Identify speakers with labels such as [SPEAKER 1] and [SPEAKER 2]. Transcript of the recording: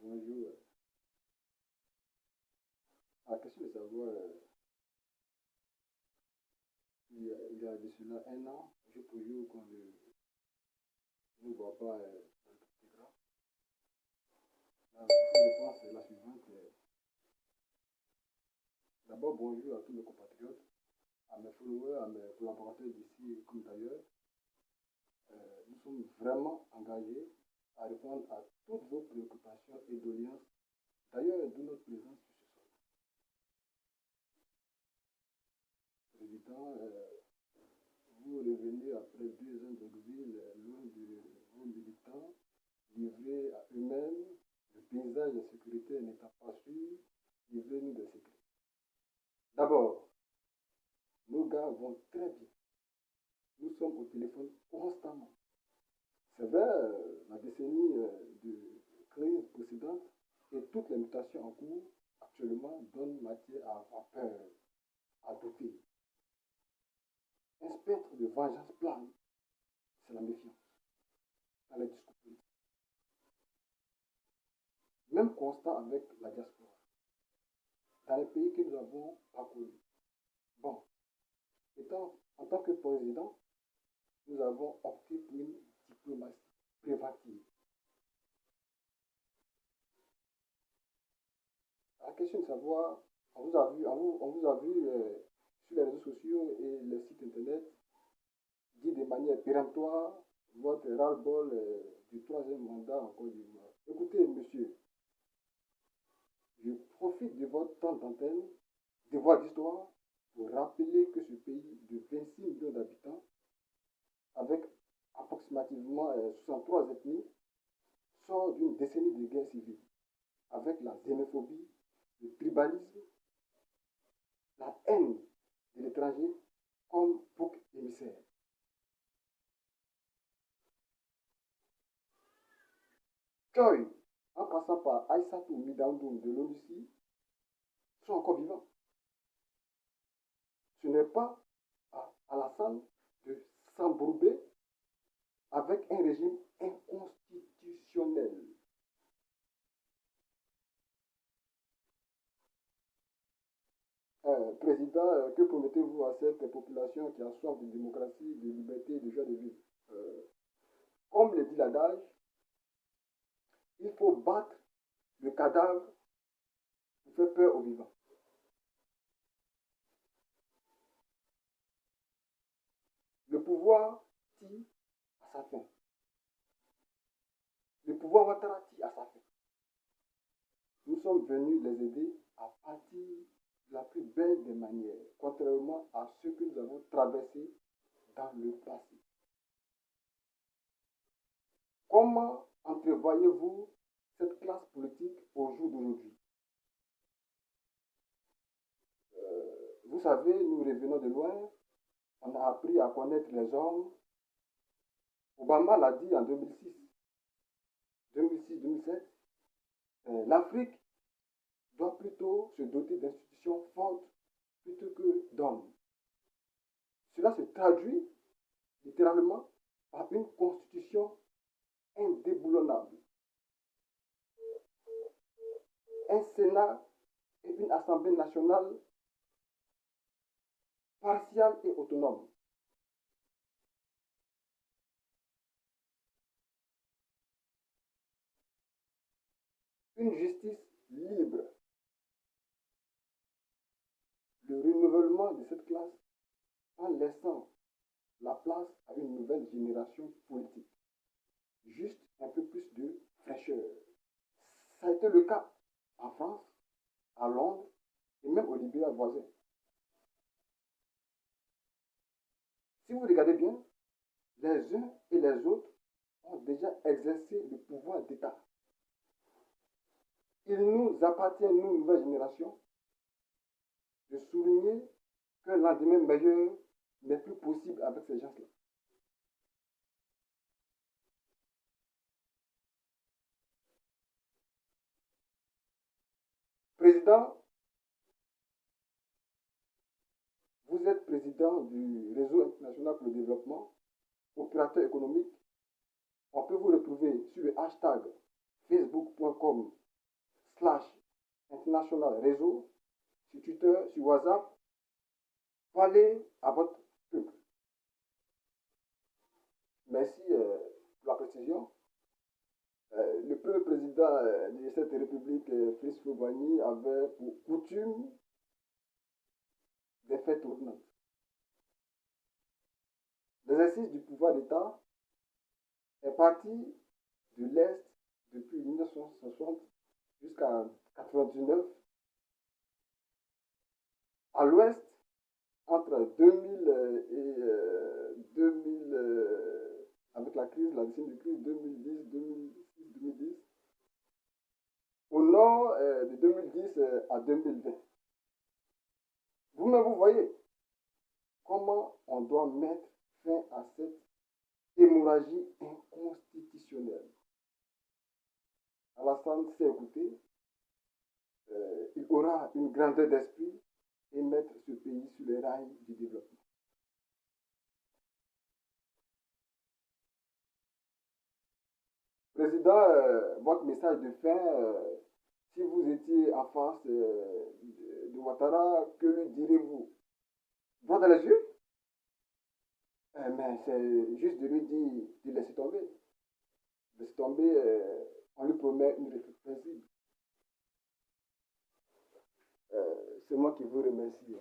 [SPEAKER 1] Bonjour. La question de savoir, il y a de cela un an, je pour qu'on ne voit pas dans le petit gras. La réponse est la suivante. D'abord, bonjour à tous mes compatriotes, à mes followers, à mes collaborateurs d'ici comme d'ailleurs. Nous sommes vraiment engagés à répondre à toutes vos préoccupations et doléances, d'ailleurs de notre présence sur ce sol. Président, vous revenez après 2 ans d'exil, loin de vos militants, livrés à eux-mêmes, le paysage sécuritaire n'étant pas sûr, livrez-nous des secrets. D'abord, nos gars vont très bien. Nous sommes au téléphone constamment. C'est vrai, la décennie de crise précédente et toutes les mutations en cours actuellement donnent matière à avoir peur, à douter. Un spectre de vengeance plane, c'est la méfiance dans les discours politiques. Même constat avec la diaspora. Dans les pays que nous avons parcourus. Bon, en tant que président, nous avons opté pour une diplomatie préventive. La question de savoir, on vous a vu sur les réseaux sociaux et les sites internet dire de manière péremptoire votre ras-le-bol du troisième mandat en Côte d'Ivoire. Écoutez, monsieur, je profite de votre temps d'antenne, de votre histoire, pour rappeler que ce pays de 26 millions d'habitants, avec approximativement 63 ethnies, sort d'une décennie de guerre civile, avec la xénophobie, le tribalisme, la haine de l'étranger comme bouc émissaire. Choi, en passant par Aïssatou Midandoum de l'ONUCI, sont encore vivants. Ce n'est pas à Alassane de s'embourber avec un régime inconstitutionnel. Président, que promettez-vous à cette population qui a soif de démocratie, de liberté et de joie de vivre? Comme le dit l'adage, il faut battre le cadavre pour faire peur aux vivants. Le pouvoir tire à sa fin. Le pouvoir Ouattara tire à sa fin. Nous sommes venus les aider à partir de la plus belle des manières, contrairement à ce que nous avons traversé dans le passé. Comment entrevoyez-vous cette classe politique au jour d'aujourd'hui? Vous savez, nous revenons de loin, on a appris à connaître les hommes. Obama l'a dit en 2006-2007, l'Afrique doit plutôt se doter d'institutions fortes plutôt que d'hommes. Cela se traduit littéralement par une constitution indéboulonnable, un Sénat et une Assemblée nationale partiale et autonome. Une justice libre. Le renouvellement de cette classe en laissant la place à une nouvelle génération politique. Juste un peu plus de fraîcheur. Ça a été le cas en France, à Londres et même au Libéria voisin. Si vous regardez bien, les uns et les autres ont déjà exercé le pouvoir d'État. Il nous appartient, nous, nouvelle génération, de souligner que un lendemain meilleur n'est plus possible avec ces gens-là. Président, vous êtes président du Réseau international pour le développement, opérateur économique. On peut vous retrouver sur le hashtag facebook.com Flash International Réseau, sur Twitter, sur WhatsApp, parlez à votre peuple. Merci pour la précision. Le premier président de cette république, Félix Houphouët-Boigny, avait pour coutume des faits tournants. L'exercice du pouvoir d'État est parti de l'Est depuis 1960 jusqu'à 1999. À l'Ouest, entre 2000 et 2000, avec la crise, la décennie de crise 2010, 2006, 2010. Au nord, de 2010 à 2020. Vous-même, vous voyez comment on doit mettre fin à cette hémorragie inconstitutionnelle. Alassane s'est écouté, il aura une grandeur d'esprit et mettre ce pays sur les rails du développement. Président, votre message de fin, si vous étiez en face de Ouattara, que lui direz-vous? Droit dans les yeux? Mais c'est juste de lui dire de laisser tomber. Laisser tomber, on lui promet une république. C'est moi qui vous remercie.